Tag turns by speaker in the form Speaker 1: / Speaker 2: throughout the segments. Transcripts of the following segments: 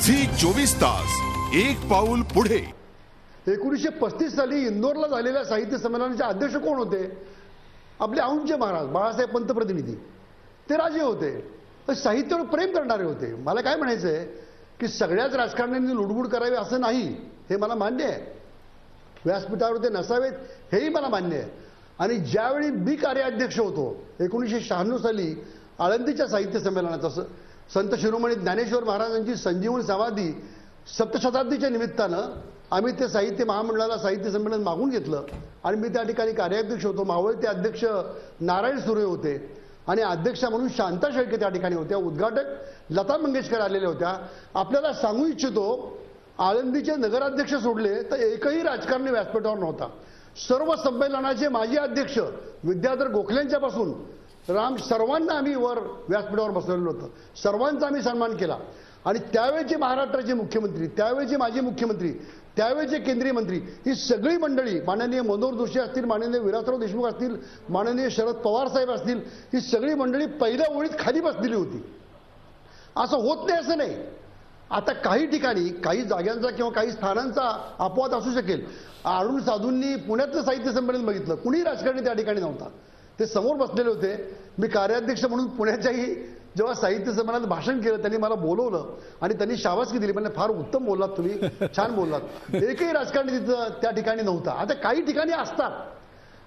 Speaker 1: झी24 तास एक पाऊल पुढे।
Speaker 2: 1935 साली इंदोरला झालेल्या साहित्य संमेलनाचे अध्यक्ष कोण होते? आपले औंधचे महाराज बाळासाहेब पंत प्रतिनिधी ते राजे होते, साहित्यावर प्रेम करणारे होते। मला काय म्हणायचं आहे की सगळ्याच राजकारण्यांनी लुडबुड करावी असं नाही, हे मला मान्य आहे। व्यासपीठावर ते नसावेत हेही मला मान्य आहे। आणि ज्यावेळी मी कार्याध्यक्ष होतो 1996 साली आळंदीच्या साहित्य संमेलनात संत शिरोमणी ज्ञानेश्वर महाराजांची संजीवन समाधी सप्तशताब्दीच्या निमित्तानं आम्ही ते साहित्य महामंडळाला साहित्य संमेलन मागून घेतलं आणि मी त्या ठिकाणी कार्याध्यक्ष होतो। मावळते अध्यक्ष नारायण सुरे होते आणि अध्यक्षा म्हणून शांता शेळके त्या ठिकाणी होत्या। उद्घाटक लता मंगेशकर आलेल्या होत्या। आपल्याला सांगू इच्छितो, आळंदीचे नगराध्यक्ष सोडले तर एकही राजकारणी व्यासपीठावर नव्हता। सर्व संमेलनाचे माजी अध्यक्ष विद्याधर गोखल्यांच्यापासून सर्वांना आम्ही वर व्यासपीठावर बसवलेलं होतं। सर्वांचा आम्ही सन्मान केला आणि त्यावेळेचे महाराष्ट्राचे मुख्यमंत्री, त्यावेळेचे माजी मुख्यमंत्री, त्यावेळेचे केंद्रीय मंत्री, ही सगळी मंडळी, माननीय मनोहर जोशी असतील, माननीय विलासराव देशमुख असतील, माननीय शरद पवार साहेब असतील, ही सगळी मंडळी पहिल्या ओळीत खाली बसलेली होती। असं होत नाही असं नाही। आता काही ठिकाणी काही जागांचा किंवा काही स्थानांचा अपवाद असू शकेल। अरुण साधूंनी पुण्यातलं साहित्य संमेलन बघितलं, कुणी राजकारणी त्या ठिकाणी नव्हता, ते समोर बसलेले होते। मी कार्याध्यक्ष म्हणून पुण्याच्याही जेव्हा साहित्य संमेलनात भाषण केलं त्यांनी मला बोलवलं आणि त्यांनी शाबासकी दिली, म्हणजे फार उत्तम बोललात तुम्ही, छान बोललात। एकही राजकारणी तिथं त्या ठिकाणी नव्हता। आता काही ठिकाणी असतात,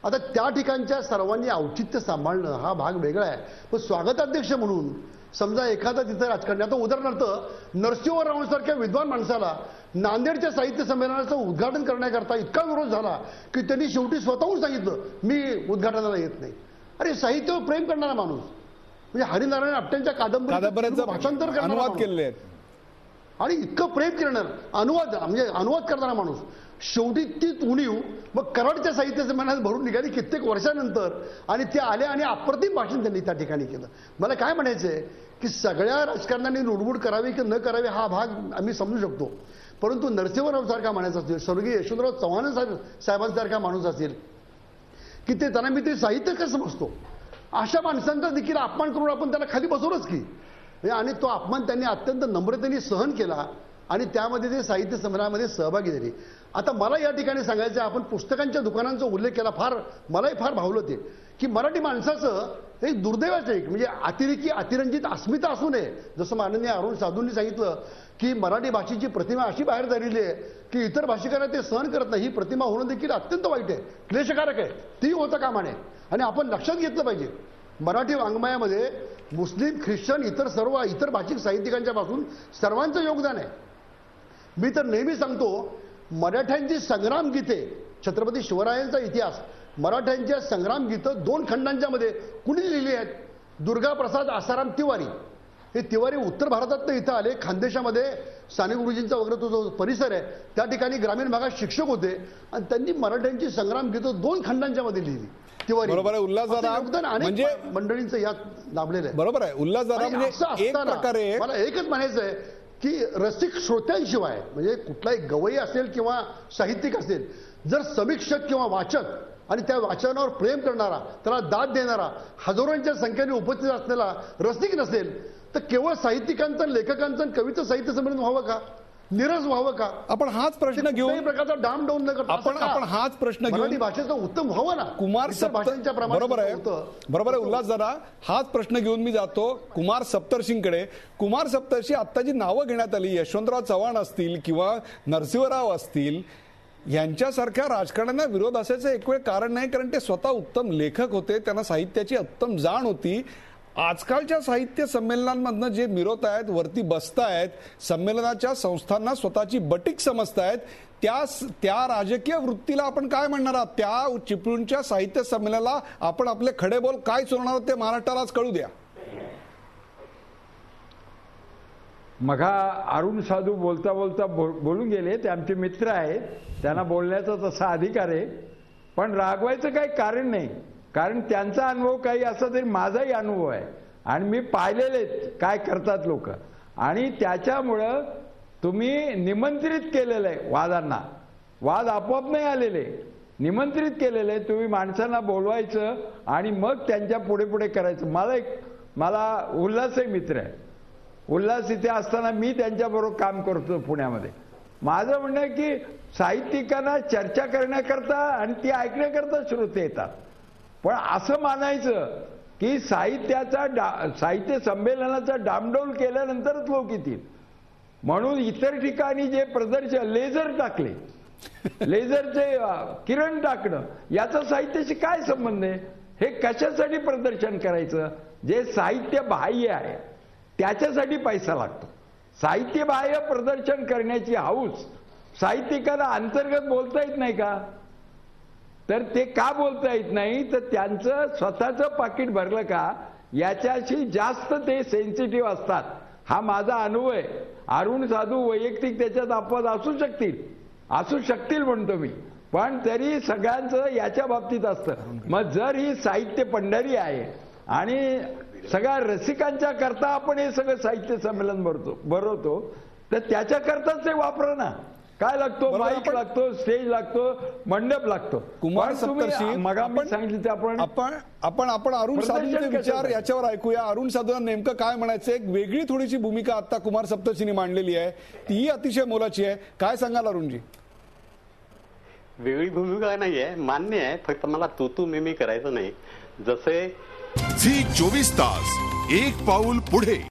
Speaker 2: आता त्या ठिकाणच्या सर्वांनी औचित्य सांभाळणं हा भाग वेगळा आहे। पण स्वागताध्यक्ष म्हणून समजा एखादा तिथं राजकारणी, आता उदाहरणार्थ नरसिंहरावांसारख्या विद्वान माणसाला नांदेडच्या साहित्य संमेलनाचं उद्घाटन करण्याकरता इतका विरोध झाला की त्यांनी शेवटी स्वतःहून सांगितलं मी उद्घाटनाला येत नाही। अरे साहित्यावर प्रेम करणारा माणूस, म्हणजे हरिनारायण आपट्यांच्या कादंबरीचं भाषांतर करणारा केले आणि इतकं प्रेम करणार अनुवाद करणारा माणूस, शेवटी तीच उणीव मग कराडच्या साहित्य संमेलनात भरून निघाली कित्येक वर्षानंतर आणि ते आले आणि अप्रतिम भाषण त्यांनी त्या ठिकाणी केलं। मला काय म्हणायचंय की सगळ्या राजकारण्यांनी लुडबुड करावी की न करावी हा भाग आम्ही समजू शकतो, परंतु नरसिंहराव सारखा माणूस असेल, स्वर्गीय यशवंतराव चव्हाण साहेबांसारखा माणूस असेल की ते त्यांना मी ते साहित्य कसं समजतो, अशा माणसांचा देखील अपमान करून आपण त्याला खाली बसवलंच की। आणि तो अपमान त्यांनी अत्यंत नम्रतेने सहन केला आणि त्यामध्ये ते साहित्य संमेलनामध्ये सहभागी झाले। आता मला या ठिकाणी सांगायचं, आपण पुस्तकांच्या दुकानांचा उल्लेख केला, मलाही फार भावलं ते की मराठी माणसाचं एक दुर्दैवाचं एक म्हणजे अतिरेकी अतिरंजित अस्मिता असू नये। जसं माननीय अरुण साधूंनी सांगितलं की मराठी भाषेची प्रतिमा अशी बाहेर झालेली आहे की इतर भाषिकांना ते सहन करत नाही, ही प्रतिमा होणं देखील अत्यंत वाईट आहे, क्लेशकारक आहे, ती होता कामा नये। आणि आपण लक्षात घेतलं पाहिजे मराठी वाङ्मयामध्ये मुस्लिम, ख्रिश्चन, इतर भाषिक साहित्यिकांच्या पासून सर्वांचं योगदान आहे। मी तर नेहमी सांगतो, मराठ्यांची संग्राम गीते, छत्रपती शिवरायांचा इतिहास, मराठ्यांच्या संग्राम गीतं 2 खंडांच्या मध्ये कुणी लिहिली आहेत? दुर्गा प्रसाद आसाराम तिवारी। हे तिवारी उत्तर भारतातनं इथं आले, खानदेशामध्ये साने गुरुजींचा वगैरे तो जो परिसर आहे त्या ठिकाणी ग्रामीण भागात शिक्षक होते आणि त्यांनी मराठ्यांची संग्राम गीतं 2 खंडांच्या मध्ये लिहिली। तिवारी
Speaker 3: बरोबर आहे। उल्हासदादा
Speaker 2: म्हणजे मंडळींचं यात लाभलेलं आहे।
Speaker 3: बरोबर आहे उल्हासदादा, म्हणजे एक प्रकारे
Speaker 2: मला एकच म्हणायचं आहे की रसिक श्रोत्यांशिवाय म्हणजे कुठलाही गवई असेल किंवा साहित्यिक असेल, जर समीक्षक किंवा वाचक आणि त्या वाचनावर प्रेम करणारा, त्याला दाद देणारा, हजारोंच्या संख्येने उपस्थित असलेला रसिक नसेल तर केवळ साहित्यिकांचं, लेखकांचं, कविता साहित्य संमेलन व्हावं का? निरस व्हावं का?
Speaker 3: आपण हाच प्रश्न घेऊन
Speaker 2: प्रकारचा डामडौन न करता
Speaker 3: आपण हाच प्रश्न घेऊन
Speaker 2: मराठी भाषेचं उत्तम व्हावं ना,
Speaker 3: कुमार
Speaker 2: भाषांच्या
Speaker 3: बरोबर आहे उल्हासदादा, हाच प्रश्न घेऊन मी जातो कुमार सप्तर्षींकडे। कुमार सप्तर्षी आता जी नावं घेण्यात आली, यशवंतराव चव्हाण असतील किंवा नरसिंहराव असतील, यांच्यासारख्या राजकारण्यांना विरोध असायचं एक वेळ कारण नाही, कारण ते स्वतः उत्तम लेखक होते, त्यांना साहित्याची उत्तम जाण होती। आजकालच्या साहित्य संमेलनांमधनं जे मिरवत आहेत, वरती बसतायत, संमेलनाच्या संस्थांना स्वतःची बटीक समजतायत, त्या राजकीय वृत्तीला आपण काय म्हणणार आहात? त्या चिपळूणच्या साहित्य संमेलनाला आपण आपले खडे बोल काय चोरणार ते महाराष्ट्रालाच कळू द्या।
Speaker 4: मगा अरुण साधू बोलता बोलता बोलून गेले, ते आमचे मित्र आहेत, त्यांना बोलण्याचा तसा अधिकार आहे, पण रागवायचं काही कारण नाही, कारण त्यांचा अनुभव काही असला तरी माझाही अनुभव आहे आणि मी पाहिलेले काय करतात लोक, आणि त्याच्यामुळं तुम्ही निमंत्रित केलेलं आहे वादांना, वाद आपोआप नाही आलेले, निमंत्रित केलेलं आहे। तुम्ही माणसांना बोलवायचं आणि मग त्यांच्या पुढे पुढे करायचं। मला उल्हासही मित्र आहे, उल्हास इथे असताना मी त्यांच्याबरोबर काम करतो पुण्यामध्ये. माझं म्हणणं आहे की साहित्यिकांना चर्चा करण्याकरता आणि ती ऐकण्याकरता श्रोते येतात. पण असं मानायचं की साहित्य संमेलनाचा डामडौल केल्यानंतरच लोक येतील म्हणून इतर ठिकाणी जे प्रदर्शन लेझर टाकले, लेझरचे किरण टाकणं, याचा साहित्याशी काय संबंध आहे? हे कशासाठी प्रदर्शन करायचं? जे साहित्य बाह्य आहे त्याच्यासाठी पैसा लागतो. साहित्य बाह्य प्रदर्शन करण्याची हौस साहित्यिकांना अंतर्गत बोलता येत नाही का? तर ते का बोलता येत नाही? तर त्यांचं स्वतःचं पाकिट भरलं का याच्याशी जास्त ते सेन्सिटिव्ह असतात. हा माझा अनुभव आहे. अरुण साधू वैयक्तिक त्याच्यात अपवाद असू शकतील म्हणतो मी, पण तरी सगळ्यांचं याच्या बाबतीत असतं. मग जर ही साहित्य पंढरी आहे आणि सगळ्या रसिकांच्या करता आपण हे सगळं साहित्य संमेलन भरवतो तर त्याच्याकरताच ते वापरा ना. काय लागतो? माईक लागतो, स्टेज लागतो, मंडप लागतो.
Speaker 3: कुमार सप्तर्षी
Speaker 4: मग मी सांगितलं ते
Speaker 3: आपण अरुण साधूंचे विचार याच्यावर ऐकूया. अरुण साधूंना नेमकं काय म्हणायचं? एक वेगळी थोडीशी भूमिका आता कुमार सप्तर्षींनी मांडलेली आहे, तीही अतिशय मोलाची आहे. काय सांगाल अरुणजी?
Speaker 5: वेगळी भूमिका नाहीये, मान्य आहे, फक्त मला तू मी करायचं नाही. जसे
Speaker 1: झी 24 तास एक पाऊल पुढे.